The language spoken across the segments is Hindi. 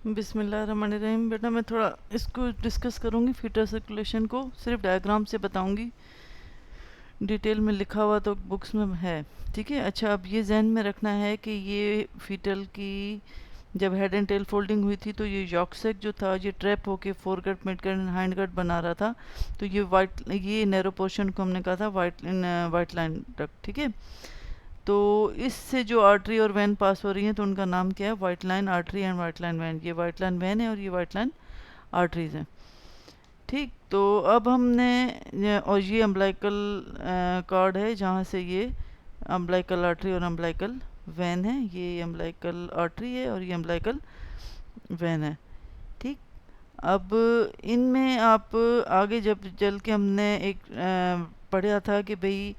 बिस्मिल्लाहिर्रहमानिर्रहीम। बेटा मैं थोड़ा इसको डिस्कस करूँगी, फीटर सर्कुलेशन को सिर्फ डायग्राम से बताऊँगी, डिटेल में लिखा हुआ तो बुक्स में है। ठीक है। अच्छा, अब ये जहन में रखना है कि ये फीटल की जब हेड एंड टेल फोल्डिंग हुई थी तो ये यॉक्सेक जो था ये ट्रैप होके फोरगट मिडगट एंड हाइंडगट बना रहा था। तो ये नैरो पोर्शन को हमने कहा था वाइट लाइन तक। ठीक है। तो इससे जो आर्टरी और वैन पास हो रही हैं तो उनका नाम क्या है? White line artery and white line vein. ये वाइट लाइन वैन है और ये वाइट लाइन आर्टरीज हैं। ठीक। तो अब हमने और ये अम्बलाइकल कार्ड है जहाँ से ये अम्बलाइकल आर्टरी और अम्बलाइकल वैन है। ये अम्बलाइकल आर्टरी है और ये अम्बलाइकल वैन है। ठीक। अब इनमें आप आगे जब चल के हमने एक पढ़ा था कि भाई,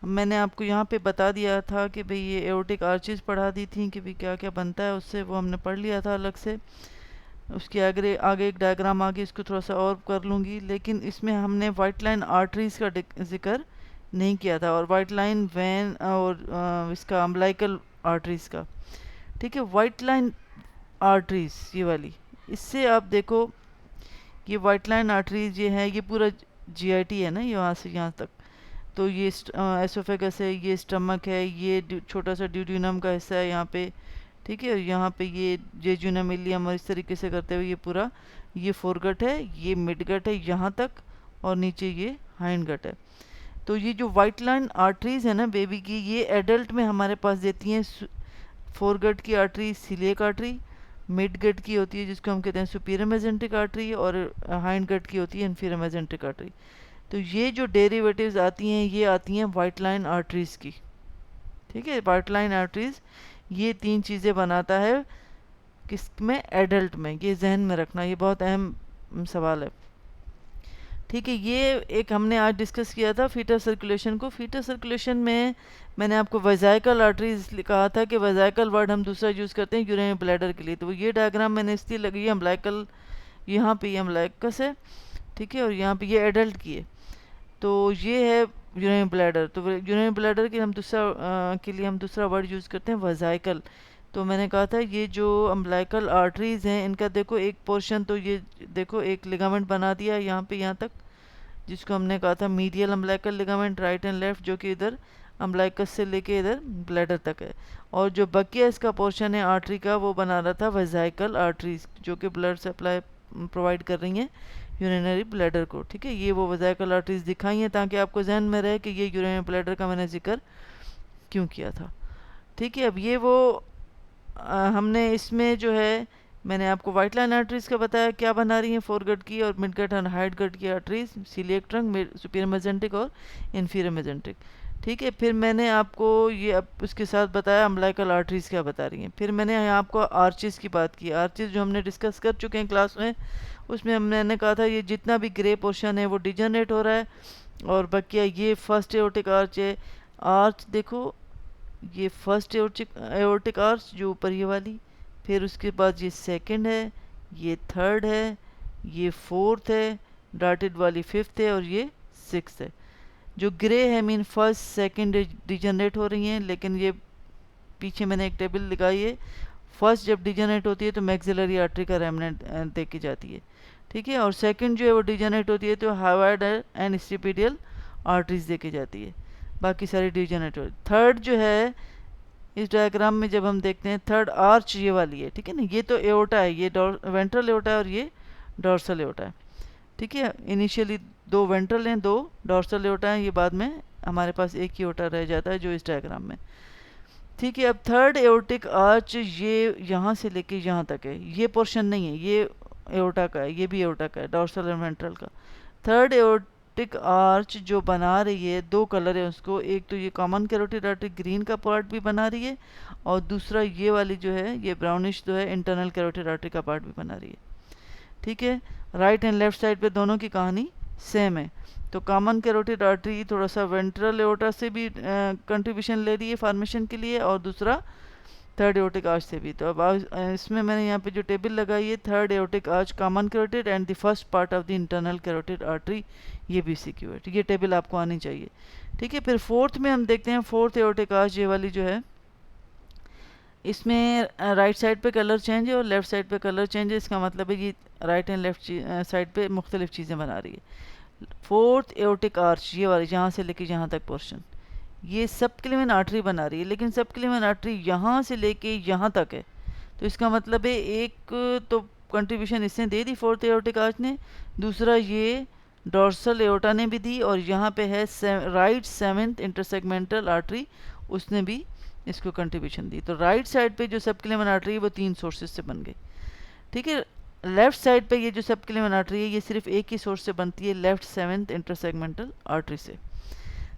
मैंने आपको यहाँ पे बता दिया था कि भाई ये एओर्टिक आर्चेस पढ़ा दी थी कि भाई क्या क्या बनता है उससे, वो हमने पढ़ लिया था अलग से। उसके आगे आगे एक डायग्राम आगे इसको थोड़ा सा और कर लूँगी, लेकिन इसमें हमने वाइट लाइन आर्टरीज का जिक्र नहीं किया था और वाइट लाइन वैन और इसका अम्बलाइकल आर्टरीज का। ठीक है। वाइट लाइन आर्टरीज ये वाली, इससे आप देखो ये वाइट लाइन आर्टरीज ये है, ये पूरा जीआईटी है ना, यहाँ से यहाँ तक। तो ये एसोफेगस है, ये स्टमक है, ये छोटा सा ड्यूडेनम का हिस्सा है यहाँ पे। ठीक है। और यहाँ पे ये जेजुनम इलियम और इस तरीके से करते हुए ये पूरा ये फोरगट है, ये मिडगट है यहाँ तक, और नीचे ये हाइंड गट है। तो ये जो वाइट लाइन आर्टरीज है ना बेबी की, ये एडल्ट में हमारे पास देती हैं फोरगट की आर्टरी सिलियक आर्टरी, मिडगट की होती है जिसको हम कहते हैं सुपीरियर मेजेंट्रिक आर्टरी, और हाइंड गट की होती है इन्फीरियर मेजेंट्रिक आर्टरी। तो ये जो डेरिवेटिव्स आती हैं ये आती हैं वाइट लाइन आर्टरीज की। ठीक है। वाइट लाइन आर्टरीज ये तीन चीज़ें बनाता है किस में? एडल्ट में। ये जहन में रखना, ये बहुत अहम सवाल है। ठीक है। ये एक हमने आज डिस्कस किया था फीटर सर्कुलेशन को। फीटर सर्कुलेशन में मैंने आपको वेजाइकल आर्टरीज कहा था कि वेजाइकल वर्ड हम दूसरा यूज़ करते हैं यूरिनरी ब्लैडर के लिए। तो ये डायग्राम मैंने इसलिए लगी है, अम्बलाइकल यहाँ पे ये अम्बलाइकस है। ठीक है। और यहाँ पे ये एडल्ट की है। तो ये है यूरिनरी ब्लैडर। तो यूरिनरी ब्लैडर के हम के लिए हम दूसरा वर्ड यूज़ करते हैं वेजाइकल। तो मैंने कहा था ये जो अम्बलाइकल आर्टरीज हैं इनका देखो एक पोर्शन, तो ये देखो एक लिगामेंट बना दिया यहाँ पे यहाँ तक, जिसको हमने कहा था medial umbilical ligament, right and left, जो कि इधर अम्बलाइकस से लेके इधर ब्लैडर तक है। और जो बकिया इसका पोर्शन है आर्टरी का, वो बना रहा था वेजाइकल आर्टरीज, जो कि ब्लड सप्लाई प्रोवाइड कर रही हैं यूरिनरी ब्लैडर को। ठीक है। ये वो वेजाइकल आर्टरीज दिखाई हैं ताकि आपको जहन में रहे कि ये यूरिनरी ब्लैडर का मैंने जिक्र क्यों किया था। ठीक है। अब ये वो हमने इसमें जो है मैंने आपको वाइट लाइन आर्टरीज का बताया क्या बना रही हैं, फोरगट की और मिडगट और हाइट गट की arteries, celiac trunk, superior mesenteric और इन्फीरियर मेजेंट्रिक। ठीक है। फिर मैंने आपको ये अब उसके साथ बताया अम्बलाइकल आर्टरीज क्या बता रही हैं। फिर मैंने यहाँ आपको आर्चिस की बात की। आर्चिस जो हमने डिस्कस कर चुके हैं क्लास में, उसमें हमने कहा था ये जितना भी ग्रे पोर्शन है वो डिजनरेट हो रहा है, और बकिया ये फर्स्ट एओर्टिक आर्च है। आर्च देखो, ये फर्स्ट एओर्टिक आर्च जो ऊपर ये वाली, फिर उसके बाद ये सेकंड है, ये थर्ड है, ये फोर्थ है, डाटेड वाली फिफ्थ है, और ये सिक्स्थ है। जो ग्रे है मीन फर्स्ट सेकंड डिजनरेट हो रही हैं, लेकिन ये पीछे मैंने एक टेबल दिखाई है। फर्स्ट जब डिजनरेट होती है तो मैक्सिलरी आर्टरी का रेमनेंट देखी जाती है। ठीक है। और सेकंड जो है वो डिजनरेट होती है तो हाइवाइड एंड स्टिपिडियल आर्टरीज देखी जाती है, बाकी सारी डिजनरेट होती है। थर्ड जो है इस डायग्राम में जब हम देखते हैं, थर्ड आर्च ये वाली है। ठीक है ना, ये तो एओर्टा है, ये वेंट्रल एओर्टा है और ये डॉर्सल एओर्टा है। ठीक है। इनिशियली दो वेंट्रल हैं, दो डॉर्सल एओर्टा है, ये बाद में हमारे पास एक ही एओर्टा रह जाता है जो इस डायग्राम में। ठीक है। अब थर्ड एओर्टिक आर्च ये यहाँ से लेके यहाँ तक है, ये पोर्शन नहीं है, ये एओर्टा का है, ये भी एओर्टा का है, डॉर्सल और वेंट्रल का। थर्ड एओर्टिक आर्च जो बना रही है, दो कलर है उसको, एक तो ये कॉमन कैरोटिड आर्टरी ग्रीन का पार्ट भी बना रही है, और दूसरा ये वाली जो है ये ब्राउनिश जो है इंटरनल कैरोटिड आर्टरी का पार्ट भी बना रही है। ठीक है। राइट एंड लेफ्ट साइड पे दोनों की कहानी सेम है। तो कॉमन कैरोटिड आर्टरी थोड़ा सा वेंट्रल एओर्टा से भी कंट्रीब्यूशन ले रही है फॉर्मेशन के लिए, और दूसरा थर्ड एओर्टिक आर्च से भी। तो अब इसमें मैंने यहाँ पे जो टेबल लगाई है, third aortic arch common carotid and the first part of the internal carotid artery, ये भी सीक्यू है। ये टेबल आपको आनी चाहिए। ठीक है। फिर फोर्थ में हम देखते हैं, फोर्थ एओर्टिक आर्च ये वाली जो है, इसमें राइट साइड पे कलर चेंज है और लेफ़्ट साइड पे कलर चेंज है। इसका मतलब है कि राइट एंड लेफ़्ट साइड पे मुख्तलिफ चीज़ें बना रही है। फोर्थ एओर्टिक आर्च, ये वाली यहाँ से लेके यहाँ तक पोर्शन, ये सब क्लेमेन आर्टरी बना रही है, लेकिन सब क्लेमेन आर्टरी यहाँ से लेके यहाँ तक है। तो इसका मतलब है एक तो कंट्रीब्यूशन इसने दे दी फोर्थ एओर्टिक आर्च ने, दूसरा ये डॉर्सल एओर्टा ने भी दी, और यहाँ पे है राइट सेवेंथ इंटरसेगमेंटल आर्टरी, उसने भी इसको कंट्रीब्यूशन दी। तो राइट साइड पे जो सब क्लेमेन आर्टरी है वो 3 सोर्सेज से बन गई, ठीक है। लेफ्ट साइड पे ये जो सब क्लेमेन आर्टरी है ये सिर्फ एक ही सोर्स से बनती है, लेफ्ट सेवेंथ इंटरसेगमेंटल आर्टरी से।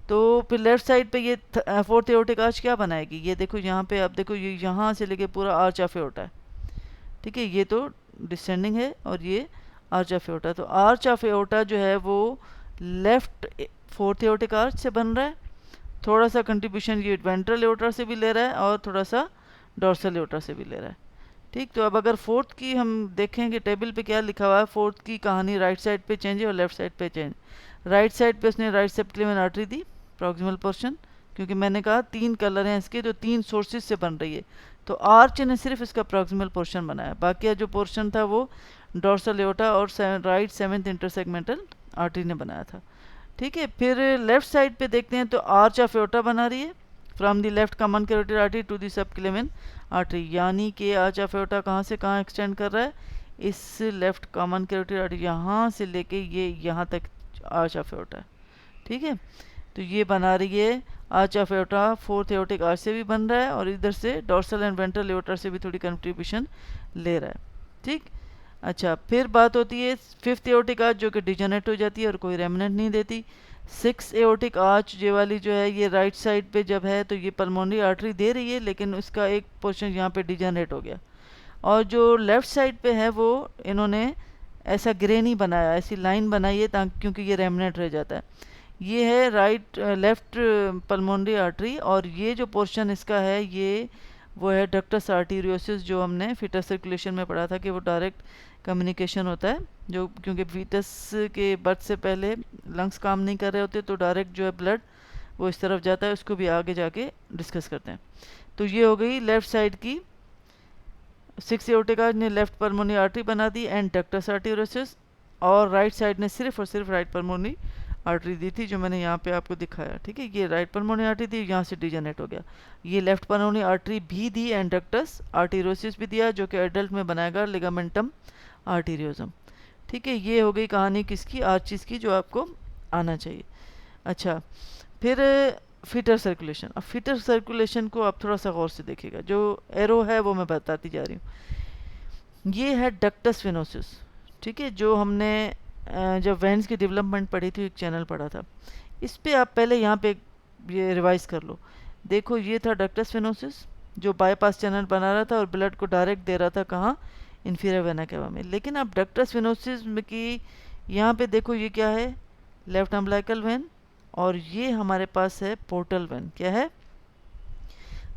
तो फिर लेफ्ट साइड पे ये फोर्थ एओर्टिक आर्च क्या बनाएगी, ये देखो यहाँ पे आप देखो, ये यहाँ से लेके पूरा आर्च ऑफ एओर्टा है, ठीक है। ये तो डिसेंडिंग है और ये आर्च ऑफ एओर्टा। तो आर्च ऑफ एओर्टा जो है वो लेफ्ट फोर्थ एओर्टिक आर्च से बन रहा है, थोड़ा सा कंट्रीब्यूशन ये वेंट्रल एओर्टा से भी ले रहा है और थोड़ा सा डॉर्सल एओर्टा से भी ले रहा है, ठीक। तो अब अगर फोर्थ की हम देखें कि टेबल पे क्या लिखा हुआ है, फोर्थ की कहानी राइट साइड पे चेंज है और लेफ्ट साइड पे चेंज। राइट साइड पे उसने राइट सबक्लेविन आर्टरी दी, प्रॉक्सिमल पोर्शन, क्योंकि मैंने कहा 3 कलर हैं इसके जो 3 सोर्सेज से बन रही है, तो आर्च ने सिर्फ इसका प्रॉक्सिमल पोर्शन बनाया, बाकी जो पोर्शन था वो डॉर्सल एओर्टा और राइट सेवेंथ इंटरसेगमेंटल आर्टरी ने बनाया था, ठीक है। फिर लेफ्ट साइड पे देखते हैं तो आर्च ऑफ एओर्टा बना रही है from the left common carotid artery to the subclavian artery, यानी कि आर्च ऑफ एओर्टा कहाँ से कहाँ एक्सटेंड कर रहा है, इस लेफ्ट कॉमन कैरोटिड आर्टरी यहाँ से लेके ये यहाँ तक आर्च ऑफ एओर्टा है, ठीक है। तो ये बना रही है arch of aorta, fourth aortic arch से भी बन रहा है और इधर से डॉर्सल एंड वेंट्रल एओर्टा से भी थोड़ी कंट्रीब्यूशन ले रहा है, ठीक। अच्छा, फिर बात होती है फिफ्थ एओर्टिक आर्च जो कि डिजनरेट हो जाती है और कोई रेमिनेंट नहीं देती। सिक्स एओर्टिक आर्च ये वाली जो है ये राइट साइड पे जब है तो ये पल्मोनरी आर्टरी दे रही है, लेकिन उसका एक पोर्शन यहाँ पे डिजनरेट हो गया, और जो लेफ्ट साइड पे है वो इन्होंने ऐसा ग्रे नहीं बनाया, ऐसी लाइन बनाई है ताकि, क्योंकि ये रेमिनेंट रह जाता है। ये है राइट लेफ्ट पल्मोनरी आर्टरी, और ये जो पोर्शन इसका है ये वो है डक्टस आर्टीरियोसिस, जो हमने फीटस सर्कुलेशन में पढ़ा था कि वो डायरेक्ट कम्युनिकेशन होता है, जो क्योंकि फीटस के बर्थ से पहले लंग्स काम नहीं कर रहे होते तो डायरेक्ट जो है ब्लड वो इस तरफ जाता है, उसको भी आगे जाके डिस्कस करते हैं। तो ये हो गई लेफ्ट साइड की, सिक्स एओर्टिक आर्च ने लेफ्ट पल्मोनरी आर्टरी बना दी एंड डक्टस आर्टीरियोसिस, और राइट साइड ने सिर्फ और सिर्फ राइट पल्मोनरी आर्टरी दी थी जो मैंने यहाँ पे आपको दिखाया, ठीक है। ये राइट पल्मोनरी आर्टरी थी, यहाँ से डिजनरेट हो गया, ये लेफ्ट पल्मोनरी आर्टरी भी दी एंड डक्टस आर्टीरियोसिस भी दिया जो कि एडल्ट में बनाएगा लिगामेंटम आर्टीरियोजम, ठीक है। ये हो गई कहानी किसकी, आर्चिस की, जो आपको आना चाहिए। अच्छा, फिर फीटर सर्कुलेशन। अब फीटर सर्कुलेशन को आप थोड़ा सा गौर से देखिएगा, जो एरो है वो मैं बताती जा रही हूँ। ये है डक्टस वेनोसिस, ठीक है, जो हमने जब वेंस की डेवलपमेंट पढ़ी थी एक चैनल पढ़ा था, इस पे आप पहले यहाँ पे ये रिवाइज कर लो। देखो ये था डक्टस वेनोसिस जो बाईपास चैनल बना रहा था और ब्लड को डायरेक्ट दे रहा था कहाँ, इन्फीरियर वेना केवा में। लेकिन अब डक्टस वेनोसिस की यहाँ पे देखो ये क्या है, लेफ्ट अम्बिलिकल वेन, और ये हमारे पास है पोर्टल वेन। क्या है,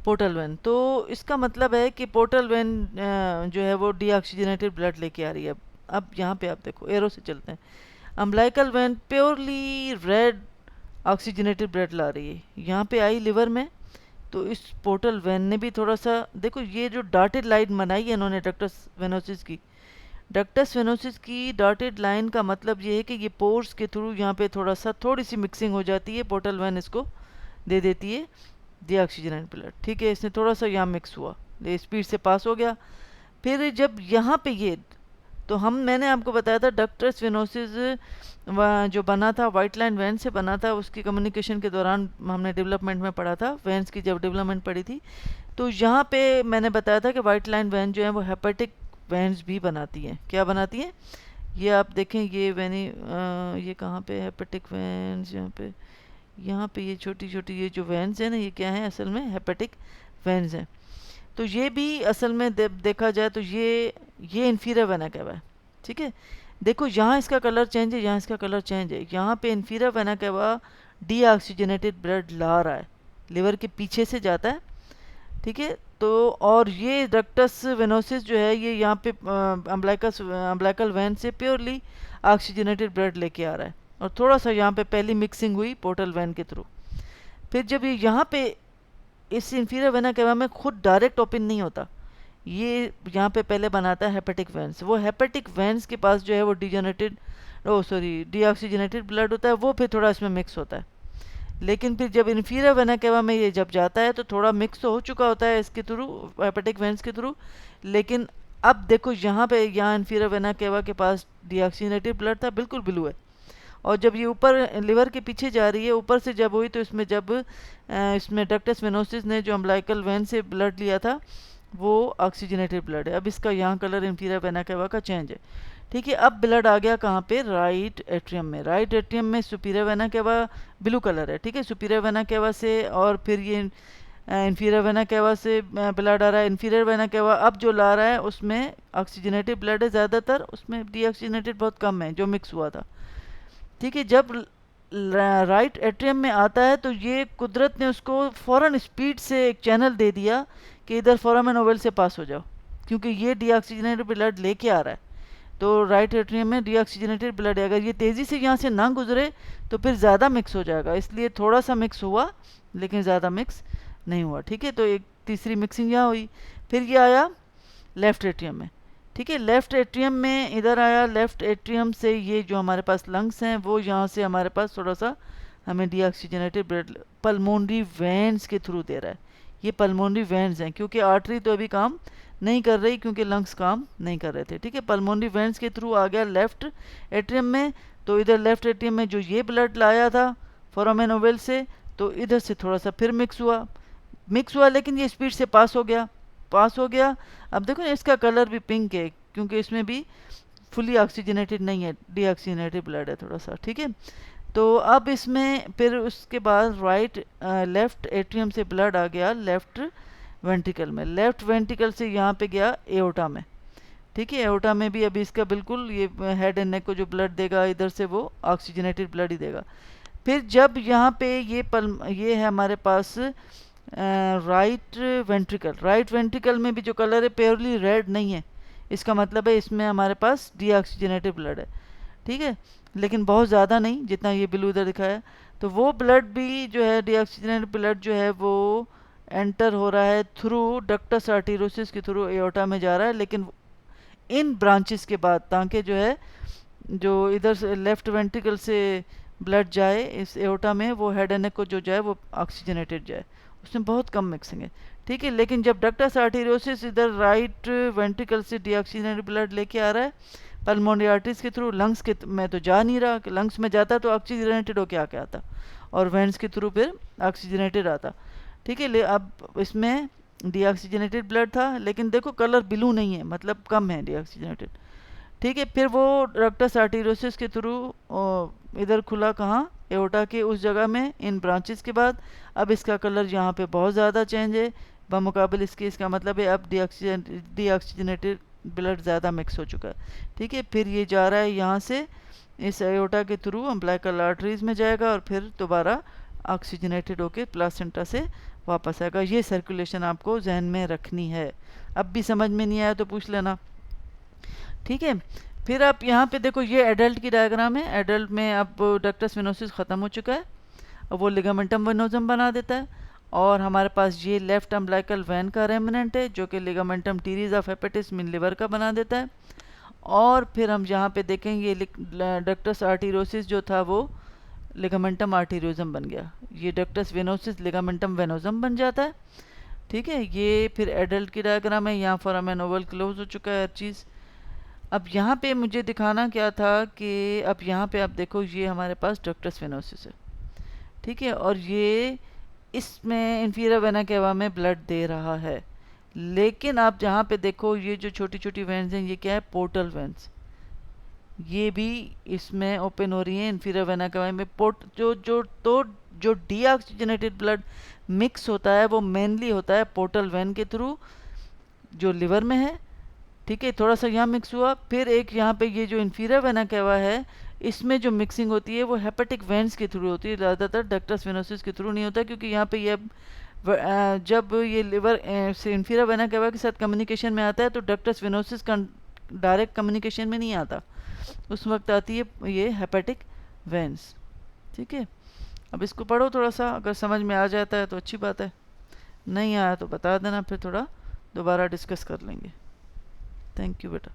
पोर्टल वेन। तो इसका मतलब है कि पोर्टल वेन जो है वो डीऑक्सीजनेटेड ब्लड लेके आ रही है। अब यहाँ पे आप देखो एरो से चलते हैं, umbilical vein purely red oxygenated blood ला रही है, यहाँ पे आई लिवर में। तो इस पोर्टल वेन ने भी थोड़ा सा देखो, ये जो डॉटेड लाइन बनाई है इन्होंने डक्टस वेनोसिस की, डक्टस वेनोसिस की डॉटेड लाइन का मतलब ये है कि ये पोर्स के थ्रू यहाँ पे थोड़ी सी मिक्सिंग हो जाती है, पोर्टल वेन इसको दे देती है डीऑक्सीजनेटेड ब्लड, ठीक है। इसने थोड़ा सा यहाँ मिक्स हुआ, स्पीड से पास हो गया। फिर जब यहाँ पे ये, तो मैंने आपको बताया था डक्टस वेनोसिस जो बना था वाइट लाइन वेन से बना था, उसकी कम्युनिकेशन के दौरान हमने डेवलपमेंट में पढ़ा था, वेंस की जब डेवलपमेंट पढ़ी थी। तो यहाँ पे मैंने बताया था कि वाइट लाइन वेन जो है वो हेपेटिक वेन्स भी बनाती हैं। क्या बनाती हैं, ये आप देखें, ये वेनी ये कहाँ पे हेपेटिक वेन्स, यहाँ पे ये छोटी छोटी ये जो वेन्स है ना, ये क्या है, असल में हेपेटिक वेन्स हैं। तो ये भी असल में देखा जाए तो ये इन्फीरियर वेना केवा है, ठीक है। देखो यहाँ इसका कलर चेंज है, यहाँ इसका कलर चेंज है। यहाँ पे inferior vena cava deoxygenated blood ला रहा है, लिवर के पीछे से जाता है, ठीक है। तो और ये डक्टस वेनोसिस जो है ये यहाँ पे अम्बिलिकल वेन से प्योरली ऑक्सीजनेटेड ब्लड लेके आ रहा है, और थोड़ा सा यहाँ पे पहली मिक्सिंग हुई पोर्टल वेन के थ्रू। फिर जब ये यहाँ पे इस इंफीरियर वेना केवा में खुद डायरेक्ट ओपन नहीं होता, ये यहाँ पे पहले बनाता है हेपेटिक वेंस। वो हेपेटिक वेंस के पास जो है वो डीऑक्सीजनेटेड ब्लड होता है, वो फिर थोड़ा इसमें मिक्स होता है। लेकिन फिर जब इंफीरियर वेना केवा में ये जब जाता है तो थोड़ा मिक्स तो हो चुका होता है इसके थ्रू, हेपेटिक वेंस के थ्रू। लेकिन अब देखो यहाँ पे, यहाँ इंफीरियर वेना केवा के पास डीऑक्सीजनेटेड ब्लड था, बिल्कुल ब्लू है। और जब ये ऊपर लिवर के पीछे जा रही है, ऊपर से जब हुई, तो इसमें जब इसमें डक्टस वेनोसिस ने जो अम्बिलिकल वेन से ब्लड लिया था वो ऑक्सीजनेटेड ब्लड है। अब इसका यहाँ कलर इंफीरियर वेना केवा का चेंज है। ठीक है, अब ब्लड आ गया कहाँ पे, राइट एट्रियम में। राइट एट्रियम में superior vena cava blue colour है। ठीक है, सुपीरियर वेना केवा से, और फिर ये इंफीरियर वेना केवा से ब्लड आ रहा है। इंफीरियर वेना केवा अब जो ला रहा है उसमें ऑक्सीजनेटेड ब्लड है ज़्यादातर, उसमें डीऑक्सीजनेटेड बहुत कम है जो मिक्स हुआ था। ठीक है, जब राइट एट्रियम में आता है तो ये कुदरत ने उसको फ़ौरन स्पीड से एक चैनल दे दिया कि इधर फोरामेन ओवल से पास हो जाओ, क्योंकि ये डीऑक्सीजनेटेड ब्लड लेके आ रहा है। तो राइट एट्रियम में डीऑक्सीजनेटेड ब्लड है, अगर ये तेज़ी से यहाँ से ना गुजरे तो फिर ज़्यादा मिक्स हो जाएगा, इसलिए थोड़ा सा मिक्स हुआ लेकिन ज़्यादा मिक्स नहीं हुआ। ठीक है, तो एक तीसरी मिक्सिंग यहाँ हुई। फिर ये आया लेफ्ट एट्रियम में। ठीक है, लेफ्ट एट्रियम में इधर आया, लेफ्ट एट्रियम से ये जो हमारे पास लंग्स हैं वो यहाँ से हमारे पास थोड़ा सा हमें डीऑक्सीजनेटेड ब्लड पल्मोनरी वेन्स के थ्रू दे रहा है। ये पल्मोनरी वेन्स हैं, क्योंकि आर्टरी तो अभी काम नहीं कर रही, क्योंकि लंग्स काम नहीं कर रहे थे। ठीक है, पल्मोनरी वेन्स के थ्रू आ गया लेफ्ट एट्रियम में। तो इधर लेफ्ट एट्रियम में जो ये ब्लड लाया था फोरामेन ओवल से, तो इधर से थोड़ा सा फिर मिक्स हुआ, लेकिन ये स्पीड से पास हो गया। अब देखो इसका कलर भी पिंक है, क्योंकि इसमें भी फुली ऑक्सीजनेटेड नहीं है, डीऑक्सीजनेटेड ब्लड है थोड़ा सा। ठीक है, तो अब इसमें फिर उसके बाद लेफ्ट एट्रियम से ब्लड आ गया लेफ्ट वेंट्रिकल में। लेफ्ट वेंट्रिकल से यहाँ पे गया एओर्टा में। ठीक है, एओर्टा में भी अभी इसका बिल्कुल ये हेड एंड नेक को जो ब्लड देगा इधर से वो ऑक्सीजनेटेड ब्लड ही देगा। फिर जब यहाँ पे ये है हमारे पास राइट वेंट्रिकल में भी जो कलर है प्योरली रेड नहीं है, इसका मतलब है इसमें हमारे पास डीऑक्सीजनेटेड ब्लड है। ठीक है, लेकिन बहुत ज़्यादा नहीं जितना ये ब्लू इधर दिखाया। तो वो ब्लड भी जो है डीऑक्सीजनेटेड ब्लड जो है वो एंटर हो रहा है थ्रू डक्टस आर्टेरियोसिस के थ्रू एओर्टा में जा रहा है, लेकिन इन ब्रांचेस के बाद, ताकि जो है जो इधर से लेफ्ट वेंट्रिकल से ब्लड जाए इस एओर्टा में, वो हेड एंड नेक को जो जाए वो ऑक्सीजनेटेड जाए, उसमें बहुत कम मिक्सिंग है। ठीक है, लेकिन जब डक्टस आर्टेरियोसिस इधर राइट वेंट्रिकल से डीऑक्सीजनेटेड ब्लड लेके आ रहा है पल्मोनरी आर्टरीज के थ्रू, लंग्स के में तो जा नहीं रहा, कि लंग्स में जाता तो ऑक्सीजनेटेड होके आके आता, और वेंस के थ्रू फिर ऑक्सीजनेटेड आता। ठीक है, अब इसमें डीऑक्सीजनेटेड ब्लड था, लेकिन देखो कलर ब्लू नहीं है, मतलब कम है डीऑक्सीजनेटेड। ठीक है, फिर वो डक्टस आर्टेरियोसिस के थ्रू इधर खुला कहाँ, एओर्टा के उस जगह में, इन ब्रांचेस के बाद। अब इसका कलर यहाँ पे बहुत ज़्यादा चेंज है बमुकाबिल इसके, इसका मतलब है अब डीऑक्सीजनेटेड ब्लड ज़्यादा मिक्स हो चुका है। ठीक है, फिर ये जा रहा है यहाँ से इस एओर्टा के थ्रू अम्बिलिकल आर्टरीज में जाएगा, और फिर दोबारा ऑक्सीजनेटेड होके प्लासेंटा से वापस आएगा। ये सर्कुलेशन आपको जहन में रखनी है। अब भी समझ में नहीं आया तो पूछ लेना। ठीक है, फिर आप यहाँ पे देखो, ये एडल्ट की डायग्राम है। एडल्ट में अब डक्टस वेनोसिस ख़त्म हो चुका है, अब वो लिगामेंटम वेनोजम बना देता है, और हमारे पास ये लेफ्ट अम्बिलिकल वैन का रेमिनेंट है जो कि लिगामेंटम टीरीज ऑफ हेपेटिस मिन लिवर का बना देता है। और फिर हम यहाँ पे देखेंगे डक्टस आर्टेरियोसिस जो था वो लिगामेंटम आर्टेरियोजम बन गया, ये डक्टस वेनोसिस लिगामेंटम वेनोजम बन जाता है। ठीक है, ये फिर एडल्ट की डायग्राम है। यहाँ फोरामेन ओवल क्लोज हो चुका है हर चीज़। अब यहाँ पे मुझे दिखाना क्या था कि अब यहाँ पे आप देखो, ये हमारे पास डक्टस वेनोसिस है। ठीक है, और ये इसमें इंफीरियर वेना केवा में ब्लड दे रहा है, लेकिन आप जहाँ पे देखो ये जो छोटी छोटी वेन्स हैं, ये क्या है, पोर्टल वेन्स, ये भी इसमें ओपन हो रही हैं इंफीरियर वेना केवा में। जो डीऑक्सीजनेटेड ब्लड मिक्स होता है वो मेनली होता है पोर्टल वेन के थ्रू जो लिवर में है। ठीक है, थोड़ा सा यहाँ मिक्स हुआ, फिर एक यहाँ पे ये जो इंफीरियर वेना केवा है इसमें जो मिक्सिंग होती है वो हेपेटिक वेन्स के थ्रू होती है, ज़्यादातर डक्टस वेनोसिस के थ्रू नहीं होता, क्योंकि यहाँ पे ये जब ये लिवर से इंफीरियर वेना केवा के साथ कम्युनिकेशन में आता है तो डक्टस वेनोसिस का डायरेक्ट कम्युनिकेशन में नहीं आता, उस वक्त आती है ये हेपेटिक वेन्स। ठीक है, अब इसको पढ़ो थोड़ा सा, अगर समझ में आ जाता है तो अच्छी बात है, नहीं आया तो बता देना, फिर थोड़ा दोबारा डिस्कस कर लेंगे। थैंक यू बेटा।